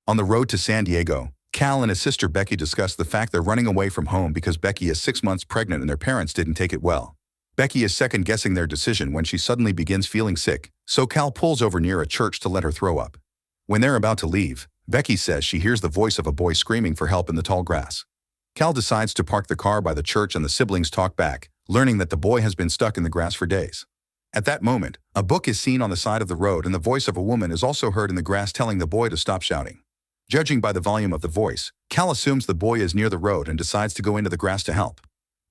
On the road to San Diego, Cal and his sister Becky discuss the fact they're running away from home because Becky is 6 months pregnant and their parents didn't take it well. Becky is second-guessing their decision when she suddenly begins feeling sick, so Cal pulls over near a church to let her throw up. When they're about to leave, Becky says she hears the voice of a boy screaming for help in the tall grass. Cal decides to park the car by the church and the siblings talk back, learning that the boy has been stuck in the grass for days. At that moment, a book is seen on the side of the road and the voice of a woman is also heard in the grass telling the boy to stop shouting. Judging by the volume of the voice, Cal assumes the boy is near the road and decides to go into the grass to help.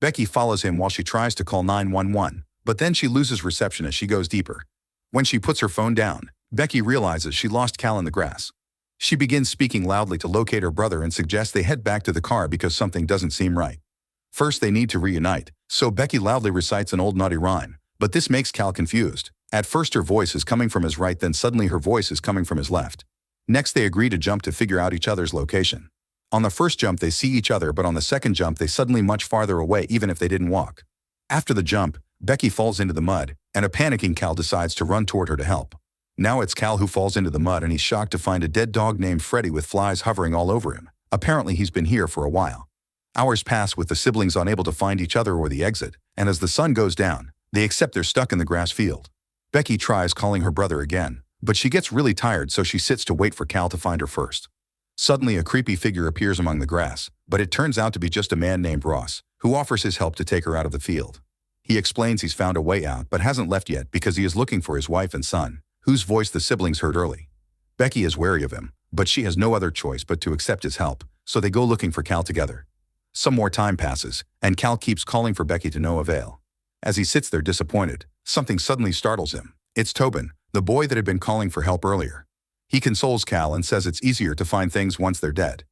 Becky follows him while she tries to call 911, but then she loses reception as she goes deeper. When she puts her phone down, Becky realizes she lost Cal in the grass. She begins speaking loudly to locate her brother and suggests they head back to the car because something doesn't seem right. First, they need to reunite, so Becky loudly recites an old naughty rhyme, but this makes Cal confused. At first her voice is coming from his right, then suddenly her voice is coming from his left. Next they agree to jump to figure out each other's location. On the first jump they see each other, but on the second jump they suddenly much farther away even if they didn't walk. After the jump, Becky falls into the mud, and a panicking Cal decides to run toward her to help. Now it's Cal who falls into the mud and he's shocked to find a dead dog named Freddy with flies hovering all over him. Apparently he's been here for a while. Hours pass with the siblings unable to find each other or the exit, and as the sun goes down, they accept they're stuck in the grass field. Becky tries calling her brother again, but she gets really tired so she sits to wait for Cal to find her first. Suddenly a creepy figure appears among the grass, but it turns out to be just a man named Ross, who offers his help to take her out of the field. He explains he's found a way out but hasn't left yet because he is looking for his wife and son, whose voice the siblings heard early. Becky is wary of him, but she has no other choice but to accept his help, so they go looking for Cal together. Some more time passes, and Cal keeps calling for Becky to no avail. As he sits there disappointed, something suddenly startles him. It's Tobin, the boy that had been calling for help earlier. He consoles Cal and says it's easier to find things once they're dead.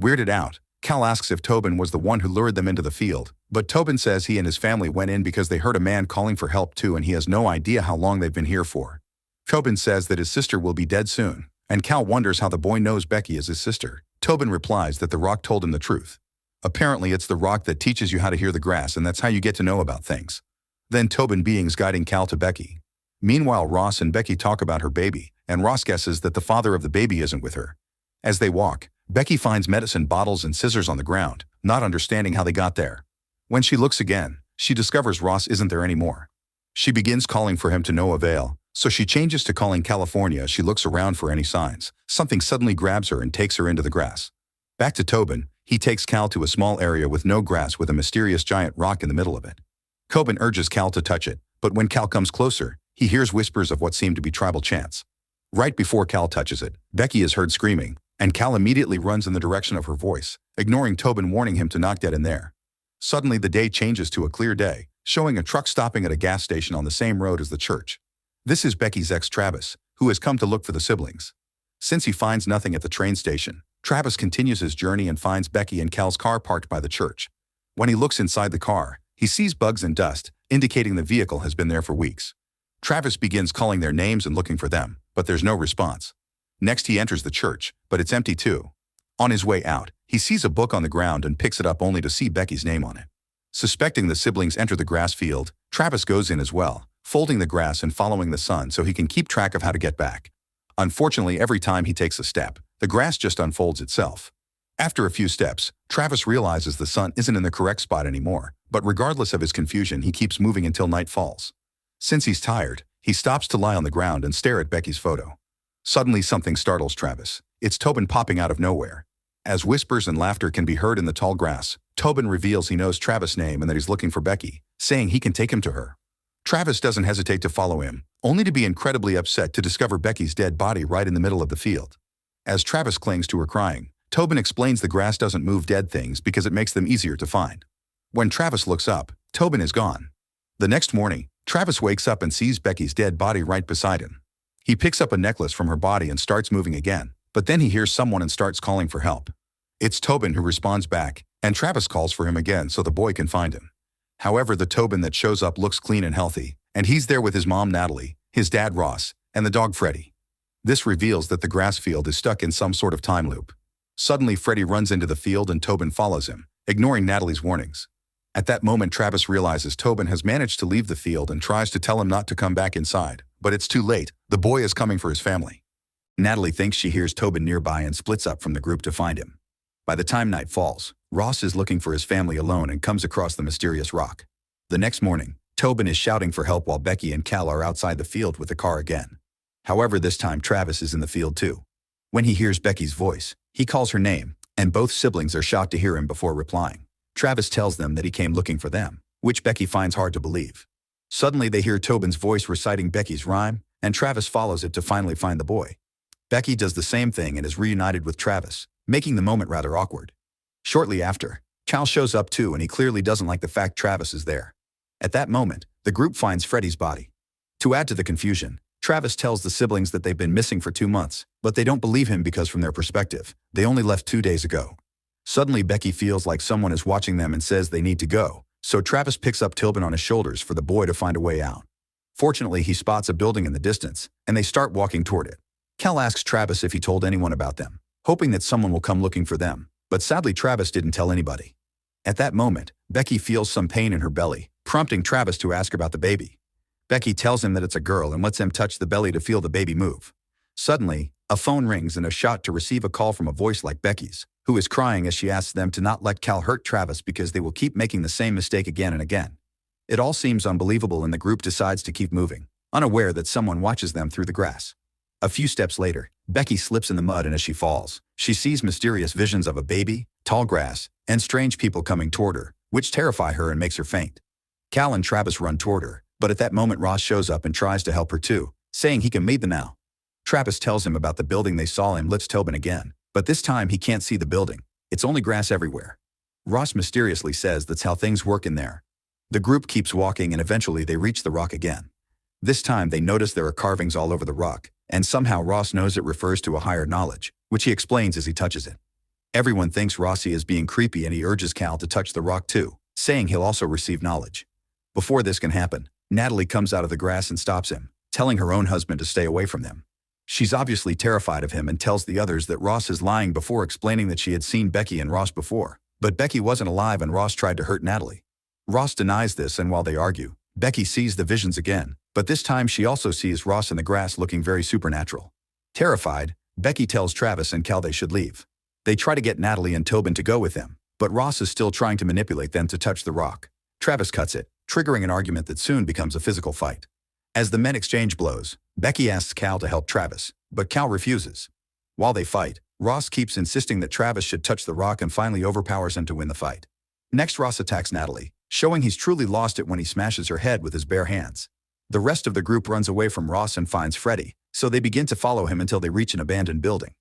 Weirded out, Cal asks if Tobin was the one who lured them into the field, but Tobin says he and his family went in because they heard a man calling for help too and he has no idea how long they've been here for. Tobin says that his sister will be dead soon, and Cal wonders how the boy knows Becky is his sister. Tobin replies that the rock told him the truth. Apparently it's the rock that teaches you how to hear the grass and that's how you get to know about things. Then Tobin beings guiding Cal to Becky. Meanwhile Ross and Becky talk about her baby, and Ross guesses that the father of the baby isn't with her. As they walk, Becky finds medicine bottles and scissors on the ground, not understanding how they got there. When she looks again, she discovers Ross isn't there anymore. She begins calling for him to no avail, so she changes to calling California as she looks around for any signs. Something suddenly grabs her and takes her into the grass. Back to Tobin, he takes Cal to a small area with no grass with a mysterious giant rock in the middle of it. Tobin urges Cal to touch it, but when Cal comes closer, he hears whispers of what seem to be tribal chants. Right before Cal touches it, Becky is heard screaming, and Cal immediately runs in the direction of her voice, ignoring Tobin warning him to not get in there. Suddenly the day changes to a clear day, showing a truck stopping at a gas station on the same road as the church. This is Becky's ex Travis, who has come to look for the siblings. Since he finds nothing at the train station, Travis continues his journey and finds Becky and Cal's car parked by the church. When he looks inside the car, he sees bugs and dust, indicating the vehicle has been there for weeks. Travis begins calling their names and looking for them, but there's no response. Next he enters the church, but it's empty too. On his way out, he sees a book on the ground and picks it up only to see Becky's name on it. Suspecting the siblings enter the grass field, Travis goes in as well, folding the grass and following the sun so he can keep track of how to get back. Unfortunately, every time he takes a step, the grass just unfolds itself. After a few steps, Travis realizes the sun isn't in the correct spot anymore, but regardless of his confusion, he keeps moving until night falls. Since he's tired, he stops to lie on the ground and stare at Becky's photo. Suddenly something startles Travis. It's Tobin popping out of nowhere. As whispers and laughter can be heard in the tall grass, Tobin reveals he knows Travis' name and that he's looking for Becky, saying he can take him to her. Travis doesn't hesitate to follow him, only to be incredibly upset to discover Becky's dead body right in the middle of the field. As Travis clings to her crying, Tobin explains the grass doesn't move dead things because it makes them easier to find. When Travis looks up, Tobin is gone. The next morning, Travis wakes up and sees Becky's dead body right beside him. He picks up a necklace from her body and starts moving again, but then he hears someone and starts calling for help. It's Tobin who responds back, and Travis calls for him again so the boy can find him. However, the Tobin that shows up looks clean and healthy, and he's there with his mom Natalie, his dad Ross, and the dog Freddy. This reveals that the grass field is stuck in some sort of time loop. Suddenly Freddy runs into the field and Tobin follows him, ignoring Natalie's warnings. At that moment Travis realizes Tobin has managed to leave the field and tries to tell him not to come back inside, but it's too late. The boy is coming for his family. Natalie thinks she hears Tobin nearby and splits up from the group to find him. By the time night falls, Ross is looking for his family alone and comes across the mysterious rock. The next morning, Tobin is shouting for help while Becky and Cal are outside the field with the car again. However, this time Travis is in the field too. When he hears Becky's voice, he calls her name, and both siblings are shocked to hear him before replying. Travis tells them that he came looking for them, which Becky finds hard to believe. Suddenly they hear Tobin's voice reciting Becky's rhyme, and Travis follows it to finally find the boy. Becky does the same thing and is reunited with Travis, making the moment rather awkward. Shortly after, Cal shows up too, and he clearly doesn't like the fact Travis is there. At that moment, the group finds Freddie's body. To add to the confusion, Travis tells the siblings that they've been missing for 2 months, but they don't believe him because from their perspective, they only left 2 days ago. Suddenly Becky feels like someone is watching them and says they need to go, so Travis picks up Tobin on his shoulders for the boy to find a way out. Fortunately, he spots a building in the distance, and they start walking toward it. Cal asks Travis if he told anyone about them, hoping that someone will come looking for them, but sadly Travis didn't tell anybody. At that moment, Becky feels some pain in her belly, prompting Travis to ask about the baby. Becky tells him that it's a girl and lets him touch the belly to feel the baby move. Suddenly, a phone rings and is shot to receive a call from a voice like Becky's, who is crying as she asks them to not let Cal hurt Travis because they will keep making the same mistake again and again. It all seems unbelievable and the group decides to keep moving, unaware that someone watches them through the grass. A few steps later, Becky slips in the mud, and as she falls, she sees mysterious visions of a baby, tall grass, and strange people coming toward her, which terrify her and makes her faint. Cal and Travis run toward her, but at that moment Ross shows up and tries to help her too, saying he can lead them now. Travis tells him about the building they saw and lifts Tobin again, but this time he can't see the building. It's only grass everywhere. Ross mysteriously says that's how things work in there. The group keeps walking and eventually they reach the rock again. This time they notice there are carvings all over the rock, and somehow Ross knows it refers to a higher knowledge, which he explains as he touches it. Everyone thinks Rossi is being creepy and he urges Cal to touch the rock too, saying he'll also receive knowledge. Before this can happen, Natalie comes out of the grass and stops him, telling her own husband to stay away from them. She's obviously terrified of him and tells the others that Ross is lying before explaining that she had seen Becky and Ross before, but Becky wasn't alive and Ross tried to hurt Natalie. Ross denies this, and while they argue, Becky sees the visions again, but this time she also sees Ross in the grass looking very supernatural. Terrified, Becky tells Travis and Cal they should leave. They try to get Natalie and Tobin to go with them, but Ross is still trying to manipulate them to touch the rock. Travis cuts it, triggering an argument that soon becomes a physical fight. As the men exchange blows, Becky asks Cal to help Travis, but Cal refuses. While they fight, Ross keeps insisting that Travis should touch the rock and finally overpowers him to win the fight. Next, Ross attacks Natalie, showing he's truly lost it when he smashes her head with his bare hands. The rest of the group runs away from Ross and finds Freddie, so they begin to follow him until they reach an abandoned building.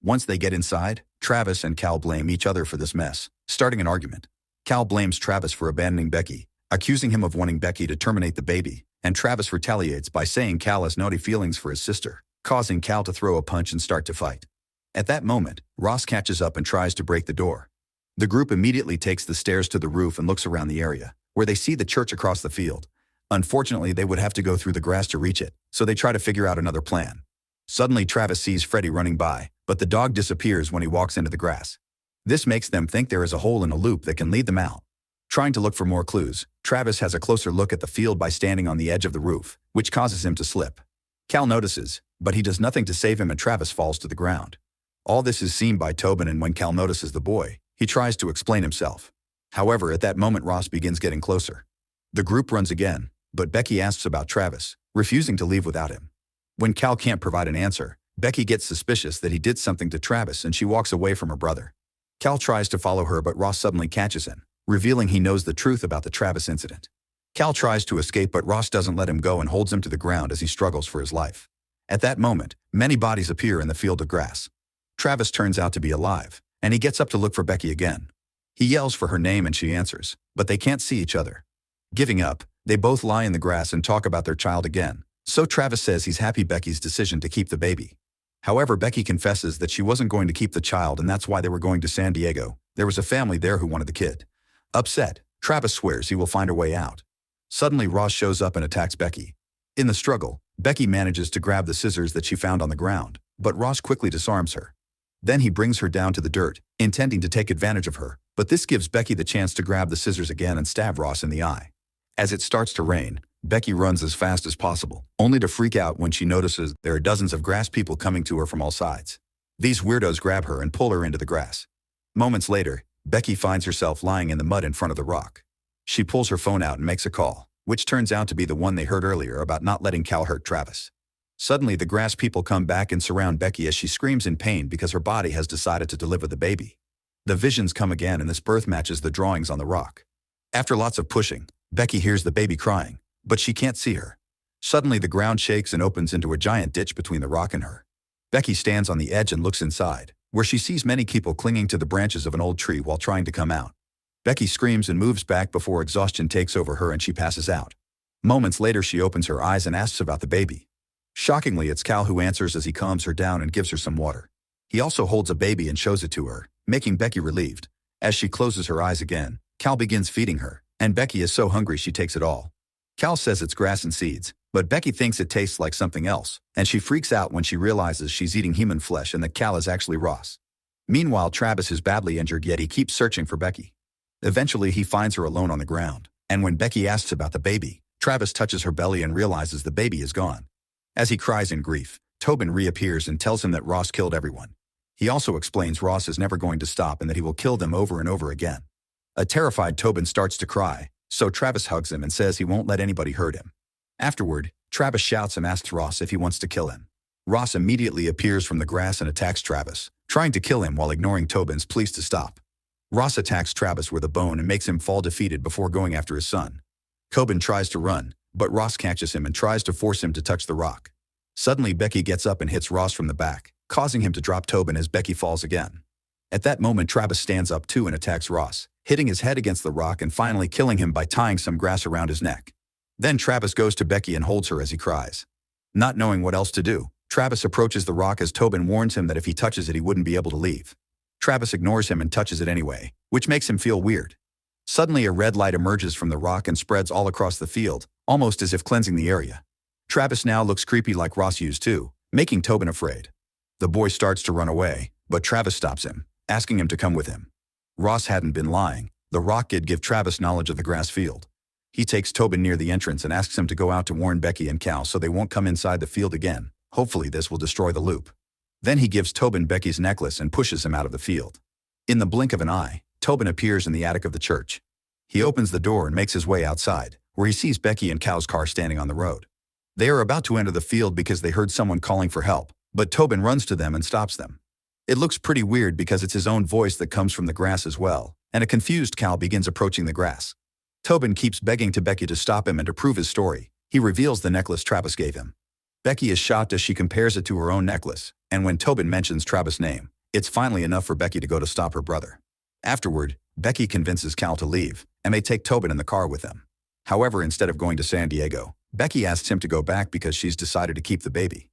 Once they get inside, Travis and Cal blame each other for this mess, starting an argument. Cal blames Travis for abandoning Becky, accusing him of wanting Becky to terminate the baby, and Travis retaliates by saying Cal has naughty feelings for his sister, causing Cal to throw a punch and start to fight. At that moment, Ross catches up and tries to break the door. The group immediately takes the stairs to the roof and looks around the area, where they see the church across the field. Unfortunately, they would have to go through the grass to reach it, so they try to figure out another plan. Suddenly, Travis sees Freddie running by, but the dog disappears when he walks into the grass. This makes them think there is a hole in a loop that can lead them out. Trying to look for more clues, Travis has a closer look at the field by standing on the edge of the roof, which causes him to slip. Cal notices, but he does nothing to save him and Travis falls to the ground. All this is seen by Tobin, and when Cal notices the boy, he tries to explain himself. However, at that moment Ross begins getting closer. The group runs again, but Becky asks about Travis, refusing to leave without him. When Cal can't provide an answer, Becky gets suspicious that he did something to Travis and she walks away from her brother. Cal tries to follow her, but Ross suddenly catches him, revealing he knows the truth about the Travis incident. Cal tries to escape, but Ross doesn't let him go and holds him to the ground as he struggles for his life. At that moment, many bodies appear in the field of grass. Travis turns out to be alive, and he gets up to look for Becky again. He yells for her name and she answers, but they can't see each other. Giving up, they both lie in the grass and talk about their child again, so Travis says he's happy Becky's decision to keep the baby. However, Becky confesses that she wasn't going to keep the child and that's why they were going to San Diego. There was a family there who wanted the kid. Upset, Travis swears he will find a way out. Suddenly, Ross shows up and attacks Becky. In the struggle, Becky manages to grab the scissors that she found on the ground, but Ross quickly disarms her. Then he brings her down to the dirt, intending to take advantage of her, but this gives Becky the chance to grab the scissors again and stab Ross in the eye. As it starts to rain, Becky runs as fast as possible, only to freak out when she notices there are dozens of grass people coming to her from all sides. These weirdos grab her and pull her into the grass. Moments later, Becky finds herself lying in the mud in front of the rock. She pulls her phone out and makes a call, which turns out to be the one they heard earlier about not letting Cal hurt Travis. Suddenly, the grass people come back and surround Becky as she screams in pain because her body has decided to deliver the baby. The visions come again and this birth matches the drawings on the rock. After lots of pushing, Becky hears the baby crying, but she can't see her. Suddenly, the ground shakes and opens into a giant ditch between the rock and her. Becky stands on the edge and looks inside, where she sees many people clinging to the branches of an old tree while trying to come out. Becky screams and moves back before exhaustion takes over her and she passes out. Moments later, she opens her eyes and asks about the baby. Shockingly, it's Cal who answers as he calms her down and gives her some water. He also holds a baby and shows it to her, making Becky relieved. As she closes her eyes again, Cal begins feeding her, and Becky is so hungry she takes it all. Cal says it's grass and seeds, but Becky thinks it tastes like something else, and she freaks out when she realizes she's eating human flesh and that Cal is actually Ross. Meanwhile, Travis is badly injured, yet he keeps searching for Becky. Eventually, he finds her alone on the ground, and when Becky asks about the baby, Travis touches her belly and realizes the baby is gone. As he cries in grief, Tobin reappears and tells him that Ross killed everyone. He also explains Ross is never going to stop and that he will kill them over and over again. A terrified Tobin starts to cry, so Travis hugs him and says he won't let anybody hurt him. Afterward, Travis shouts and asks Ross if he wants to kill him. Ross immediately appears from the grass and attacks Travis, trying to kill him while ignoring Tobin's pleas to stop. Ross attacks Travis with a bone and makes him fall defeated before going after his son. Tobin tries to run, but Ross catches him and tries to force him to touch the rock. Suddenly, Becky gets up and hits Ross from the back, causing him to drop Tobin as Becky falls again. At that moment, Travis stands up too and attacks Ross, hitting his head against the rock and finally killing him by tying some grass around his neck. Then Travis goes to Becky and holds her as he cries. Not knowing what else to do, Travis approaches the rock as Tobin warns him that if he touches it he wouldn't be able to leave. Travis ignores him and touches it anyway, which makes him feel weird. Suddenly, a red light emerges from the rock and spreads all across the field, almost as if cleansing the area. Travis now looks creepy like Ross used to, making Tobin afraid. The boy starts to run away, but Travis stops him, asking him to come with him. Ross hadn't been lying. The rock did give Travis knowledge of the grass field. He takes Tobin near the entrance and asks him to go out to warn Becky and Cal so they won't come inside the field again. Hopefully this will destroy the loop. Then he gives Tobin Becky's necklace and pushes him out of the field. In the blink of an eye, Tobin appears in the attic of the church. He opens the door and makes his way outside, where he sees Becky and Cal's car standing on the road. They are about to enter the field because they heard someone calling for help, but Tobin runs to them and stops them. It looks pretty weird because it's his own voice that comes from the grass as well, and a confused Cal begins approaching the grass. Tobin keeps begging to Becky to stop him and to prove his story. He reveals the necklace Travis gave him. Becky is shocked as she compares it to her own necklace, and when Tobin mentions Travis' name, it's finally enough for Becky to go to stop her brother. Afterward, Becky convinces Cal to leave, and they take Tobin in the car with them. However, instead of going to San Diego, Becky asks him to go back because she's decided to keep the baby.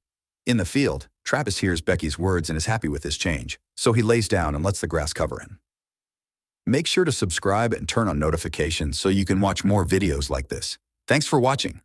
In the field, Travis hears Becky's words and is happy with this change, so he lays down and lets the grass cover him. Make sure to subscribe and turn on notifications so you can watch more videos like this. Thanks for watching.